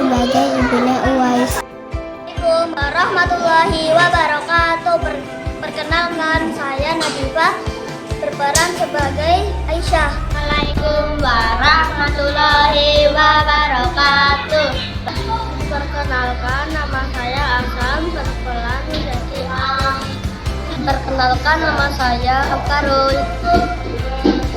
sebagai ibunya Uwais. Assalamualaikum warahmatullahi wabarakatuh. Perkenalkan, saya Nadifah, berperan sebagai Aisyah. Assalamualaikum warahmatullahi wabarakatuh. Perkenalkan, nama saya Asam, berperan menjadi Perkenalkan, nama saya Karul,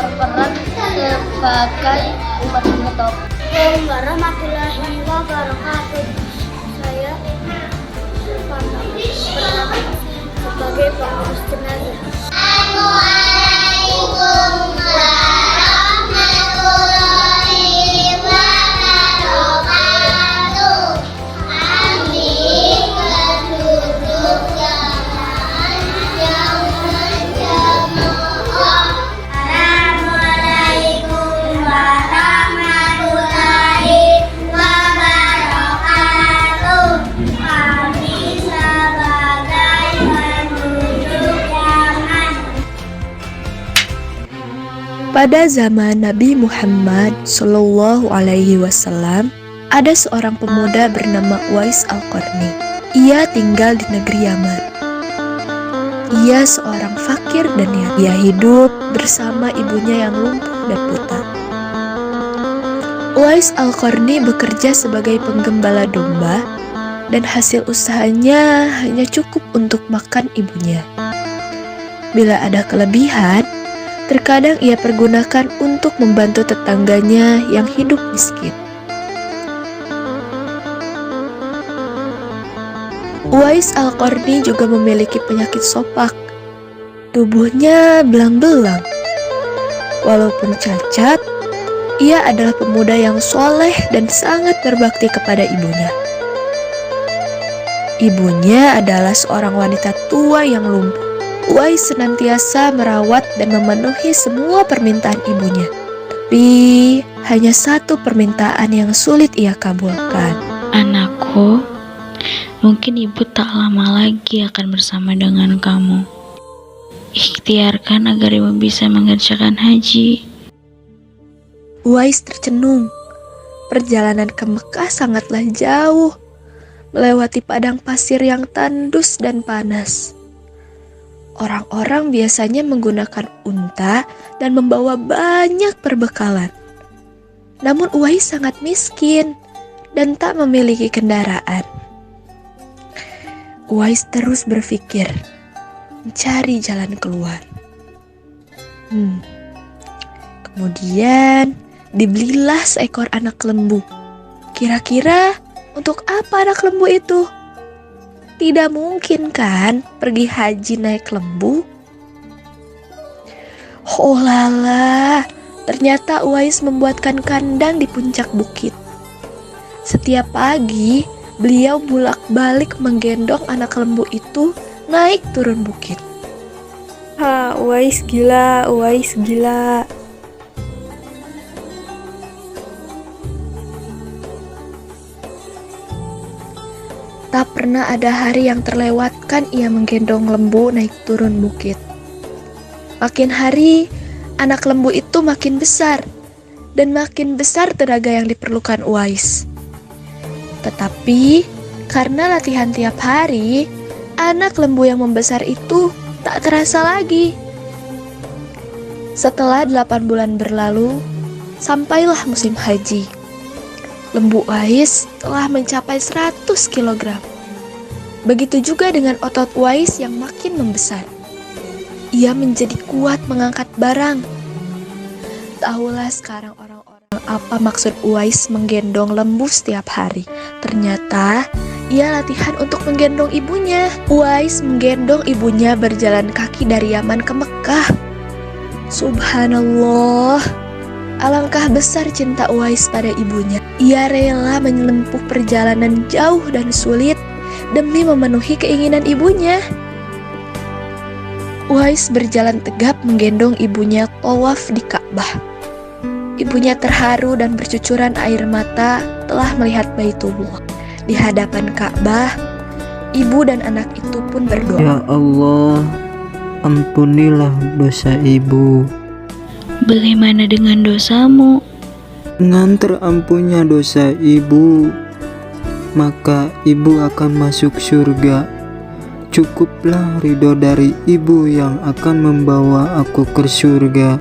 berperan sebagai penutup. Assalamualaikum warahmatullahi wabarakatuh. Saya berperan sebagai pengurus jenazah. Assalamualaikum warahmatullahi wabarakatuh. Amin. Penduduk jalan yang menjamur. Assalamualaikum warahmatullahi wabarakatuh. Kami sebagai penduduk jalan. Pada zaman Nabi Muhammad Shallallahu Alaihi Wasallam, ada seorang pemuda bernama Uwais Al-Qarni. Ia tinggal di negeri Yaman. Ia seorang fakir dan yatim. Ia hidup bersama ibunya yang lumpuh dan buta. Uwais Al-Qarni bekerja sebagai penggembala domba dan hasil usahanya hanya cukup untuk makan ibunya. Bila ada kelebihan, terkadang ia pergunakan untuk membantu tetangganya yang hidup miskin. Uwais Al-Qarni juga memiliki penyakit sopak. Tubuhnya belang-belang. Walaupun cacat, ia adalah pemuda yang soleh dan sangat berbakti kepada ibunya. Ibunya adalah seorang wanita tua yang lumpuh. Uwais senantiasa merawat dan memenuhi semua permintaan ibunya. Tapi hanya satu permintaan yang sulit ia kabulkan. Anakku, mungkin ibu tak lama lagi akan bersama dengan kamu. Ikhtiarkan agar ibu bisa mengerjakan haji. Uwais tercenung. Perjalanan ke Mekah sangatlah jauh, melewati padang pasir yang tandus dan panas. Orang-orang biasanya menggunakan unta dan membawa banyak perbekalan. Namun Uwais sangat miskin dan tak memiliki kendaraan. Uwais terus berpikir, mencari jalan keluar. Kemudian dibelilah seekor anak lembu. Kira-kira untuk apa anak lembu itu? Tidak mungkin kan pergi haji naik lembu? Oh lala, ternyata Uwais membuatkan kandang di puncak bukit. Setiap pagi, beliau bolak-balik menggendong anak lembu itu naik turun bukit. Uwais gila, Uwais gila. Tak pernah ada hari yang terlewatkan ia menggendong lembu naik turun bukit. Makin hari, anak lembu itu makin besar, dan makin besar tenaga yang diperlukan Uwais. Tetapi, karena latihan tiap hari, anak lembu yang membesar itu tak terasa lagi. Setelah 8 bulan berlalu, sampailah musim haji. Lembu Uwais telah mencapai 100 kg. Begitu juga dengan otot Uwais yang makin membesar. Ia menjadi kuat mengangkat barang. Tahulah sekarang orang-orang apa maksud Uwais menggendong lembu setiap hari. Ternyata ia latihan untuk menggendong ibunya. Uwais menggendong ibunya berjalan kaki dari Yaman ke Mekah. Subhanallah. Alangkah besar cinta Uwais pada ibunya. Ia rela menempuh perjalanan jauh dan sulit demi memenuhi keinginan ibunya. Uwais berjalan tegap menggendong ibunya tawaf di Ka'bah. Ibunya terharu dan bercucuran air mata telah melihat Baitullah. Di hadapan Ka'bah, ibu dan anak itu pun berdoa. Ya Allah, ampunilah dosa ibu. Bagaimana dengan dosamu? Dengan terampunnya dosa ibu, maka ibu akan masuk surga. Cukuplah ridho dari ibu yang akan membawa aku ke surga.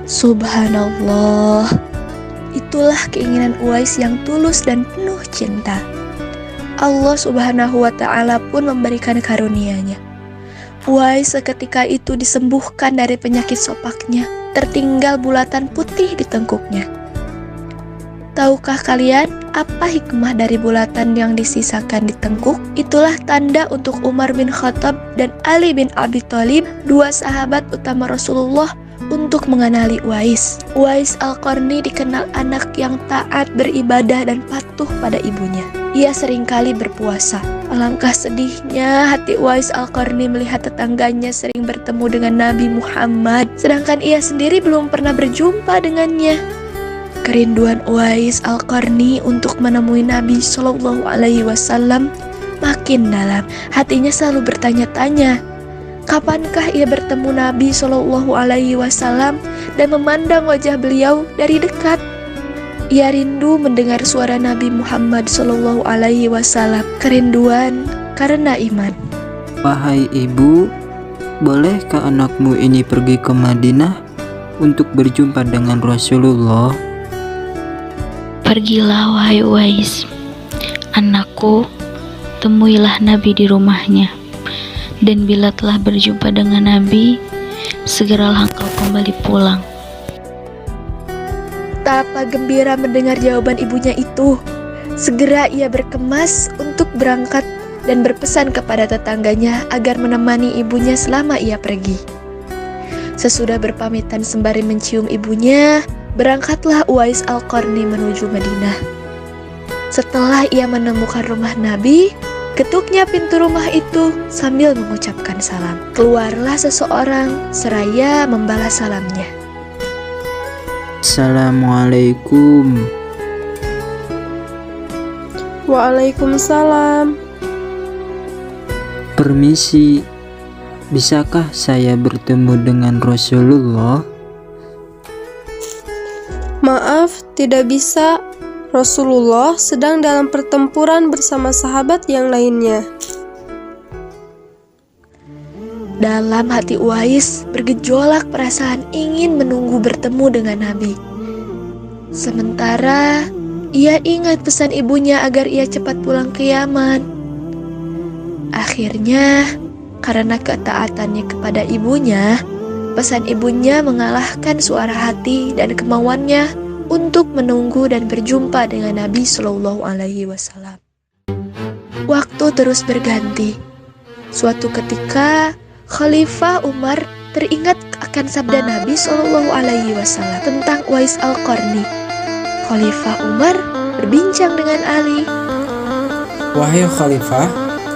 Subhanallah, itulah keinginan Uwais yang tulus dan penuh cinta. Allah Subhanahu wa Ta'ala pun memberikan karunia-Nya. Uwais seketika itu disembuhkan dari penyakit sopaknya, tertinggal bulatan putih di tengkuknya. Tahukah kalian apa hikmah dari bulatan yang disisakan di tengkuk? Itulah tanda untuk Umar bin Khattab dan Ali bin Abi Thalib, dua sahabat utama Rasulullah, untuk mengenali Uwais. Uwais Al-Qarni dikenal anak yang taat, beribadah, dan patuh pada ibunya. Ia seringkali berpuasa. Alangkah sedihnya hati Uwais Al-Qarni melihat tetangganya sering bertemu dengan Nabi Muhammad, sedangkan ia sendiri belum pernah berjumpa dengannya. Kerinduan Uwais Al-Qarni untuk menemui Nabi Shallallahu Alaihi Wasallam makin dalam. Hatinya selalu bertanya-tanya, kapankah ia bertemu Nabi Shallallahu Alaihi Wasallam dan memandang wajah beliau dari dekat? Ia rindu mendengar suara Nabi Muhammad Shallallahu Alaihi Wasallam. Kerinduan karena iman. Wahai ibu, bolehkah anakmu ini pergi ke Madinah untuk berjumpa dengan Rasulullah? Pergilah wahai Uwais, anakku, temuilah Nabi di rumahnya. Dan bila telah berjumpa dengan Nabi, segeralah engkau kembali pulang. Betapa gembira mendengar jawaban ibunya itu. Segera ia berkemas untuk berangkat dan berpesan kepada tetangganya agar menemani ibunya selama ia pergi. Sesudah berpamitan sembari mencium ibunya, berangkatlah Uwais Al-Qarni menuju Madinah. Setelah ia menemukan rumah Nabi, ketuknya pintu rumah itu sambil mengucapkan salam. Keluarlah seseorang seraya membalas salamnya. Assalamualaikum. Waalaikumsalam. Permisi, bisakah saya bertemu dengan Rasulullah? Maaf, tidak bisa. Rasulullah sedang dalam pertempuran bersama sahabat yang lainnya. Dalam hati Uwais bergejolak perasaan ingin menunggu bertemu dengan Nabi. Sementara ia ingat pesan ibunya agar ia cepat pulang ke Yaman. Akhirnya, karena ketaatannya kepada ibunya, pesan ibunya mengalahkan suara hati dan kemauannya untuk menunggu dan berjumpa dengan Nabi Shallallahu Alaihi Wasallam. Waktu terus berganti. Suatu ketika, Khalifah Umar teringat akan sabda Nabi Shallallahu Alaihi Wasallam tentang Uwais Al-Qarni. Khalifah Umar berbincang dengan Ali. Wahai Khalifah,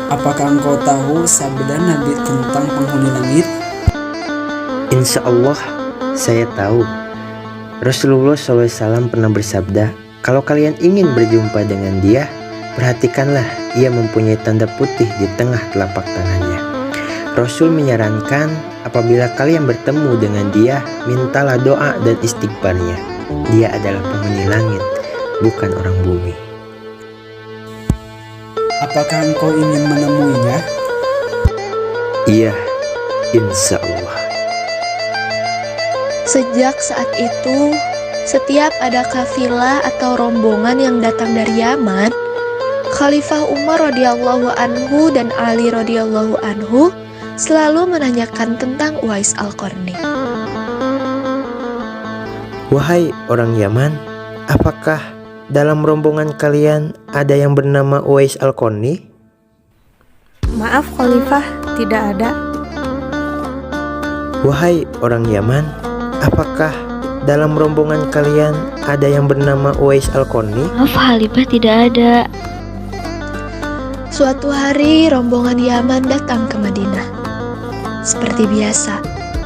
apakah engkau tahu sabda Nabi tentang penghuni langit? Insya Allah, saya tahu. Rasulullah SAW pernah bersabda, kalau kalian ingin berjumpa dengan dia, perhatikanlah ia mempunyai tanda putih di tengah telapak tangannya. Rasul menyarankan apabila kalian bertemu dengan dia, mintalah doa dan istighfarnya. Dia adalah penghuni langit, bukan orang bumi. Apakah engkau ingin menemuinya? Iya, insya Allah. Sejak saat itu, setiap ada kafilah atau rombongan yang datang dari Yaman, Khalifah Umar radhiyallahu anhu dan Ali radhiyallahu anhu selalu menanyakan tentang Uwais Al-Qarni. Wahai orang Yaman, apakah dalam rombongan kalian ada yang bernama Uwais Al-Qarni? Maaf Khalifah, tidak ada. Wahai orang Yaman, apakah dalam rombongan kalian ada yang bernama Uwais Al-Qarni? Maaf Khalifah, tidak ada. Suatu hari rombongan Yaman datang ke Madinah. Seperti biasa,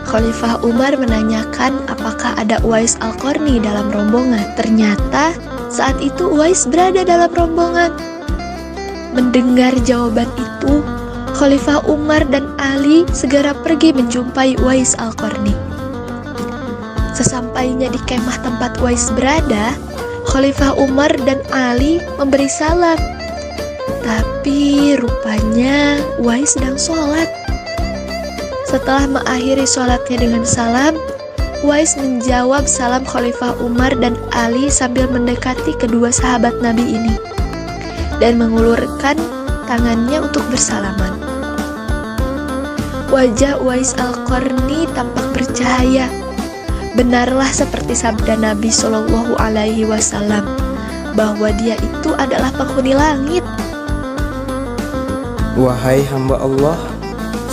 Khalifah Umar menanyakan apakah ada Uwais Al-Qarni dalam rombongan. Ternyata saat itu Uwais berada dalam rombongan. Mendengar jawaban itu, Khalifah Umar dan Ali segera pergi menjumpai Uwais Al-Qarni. Sesampainya di kemah tempat Uwais berada, Khalifah Umar dan Ali memberi salam. Tapi rupanya Uwais sedang sholat. Setelah mengakhiri sholatnya dengan salam, Uwais menjawab salam Khalifah Umar dan Ali sambil mendekati kedua sahabat Nabi ini dan mengulurkan tangannya untuk bersalaman. Wajah Uwais Al-Qarni tampak bercahaya. Benarlah seperti sabda Nabi Shallallahu Alaihi Wasallam bahwa dia itu adalah penghuni langit. Wahai hamba Allah,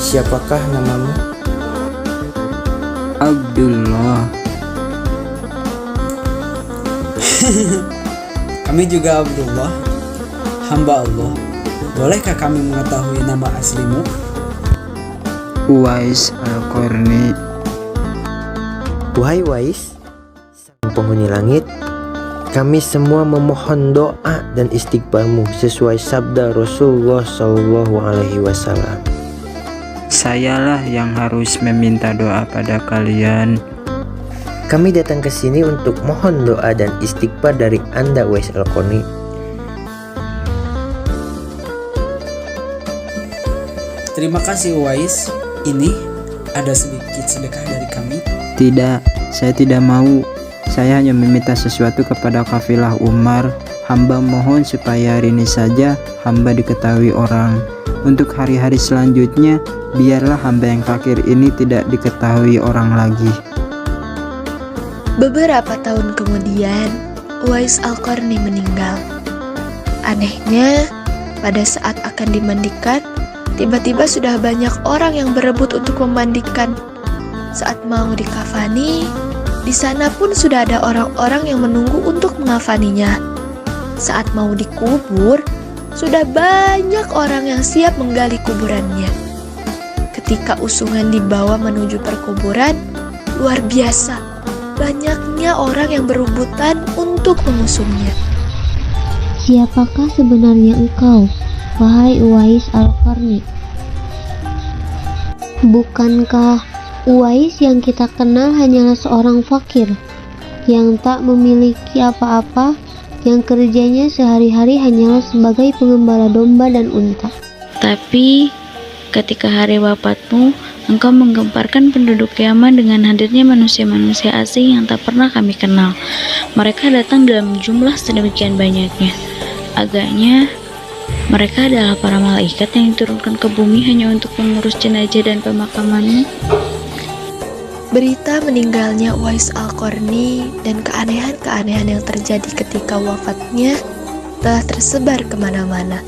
siapakah namamu? Abdullah. Kami juga Abdullah, hamba Allah. Bolehkah kami mengetahui nama aslimu? Uwais Al-Qarni. Wahai Uwais, sang penghuni langit, kami semua memohon doa dan istighfarmu sesuai sabda Rasulullah Shallallahu Alaihi Wasallam. Sayalah yang harus meminta doa pada kalian. Kami datang ke sini untuk mohon doa dan istighfar dari Anda, Uwais Al-Qarni. Terima kasih Uwais. Ini ada sedikit sedekah dari kami. Tidak, saya tidak mau. Saya hanya meminta sesuatu kepada kafilah Umar. Hamba mohon supaya hari ini saja hamba diketahui orang. Untuk hari-hari selanjutnya, biarlah hamba yang fakir ini tidak diketahui orang lagi. Beberapa tahun kemudian, Uwais Al-Qarni meninggal. Anehnya, pada saat akan dimandikan, tiba-tiba sudah banyak orang yang berebut untuk memandikan. Saat mau dikafani, di sana pun sudah ada orang-orang yang menunggu untuk mengafaninya. Saat mau dikubur, sudah banyak orang yang siap menggali kuburannya. Ketika usungan dibawa menuju perkuburan, luar biasa, banyaknya orang yang berebutan untuk mengusungnya. Siapakah sebenarnya engkau, wahai Uwais Al-Qarni? Bukankah Uwais yang kita kenal hanyalah seorang fakir yang tak memiliki apa-apa, yang kerjanya sehari-hari hanyalah sebagai pengembala domba dan unta? Tapi ketika hari wafatmu, engkau menggemparkan penduduk Yaman dengan hadirnya manusia-manusia asing yang tak pernah kami kenal. Mereka datang dalam jumlah sedemikian banyaknya. Agaknya mereka adalah para malaikat yang diturunkan ke bumi hanya untuk mengurus jenazah dan pemakamannya. Berita meninggalnya Uwais Al-Qarni dan keanehan-keanehan yang terjadi ketika wafatnya telah tersebar kemana-mana.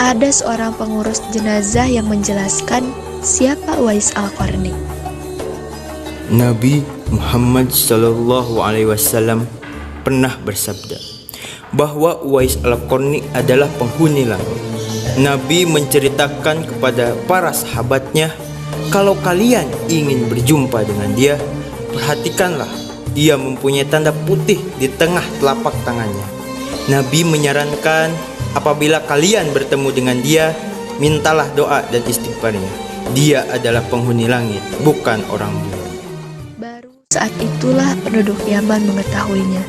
Ada seorang pengurus jenazah yang menjelaskan siapa Uwais Al-Qarni. Nabi Muhammad Shallallahu Alaihi Wasallam pernah bersabda bahwa Uwais Al-Qarni adalah penghuni langit. Nabi menceritakan kepada para sahabatnya, kalau kalian ingin berjumpa dengan dia, perhatikanlah, dia mempunyai tanda putih di tengah telapak tangannya. Nabi menyarankan apabila kalian bertemu dengan dia, mintalah doa dan istighfarnya. Dia adalah penghuni langit, bukan orang bumi. Baru saat itulah penduduk Yaman mengetahuinya.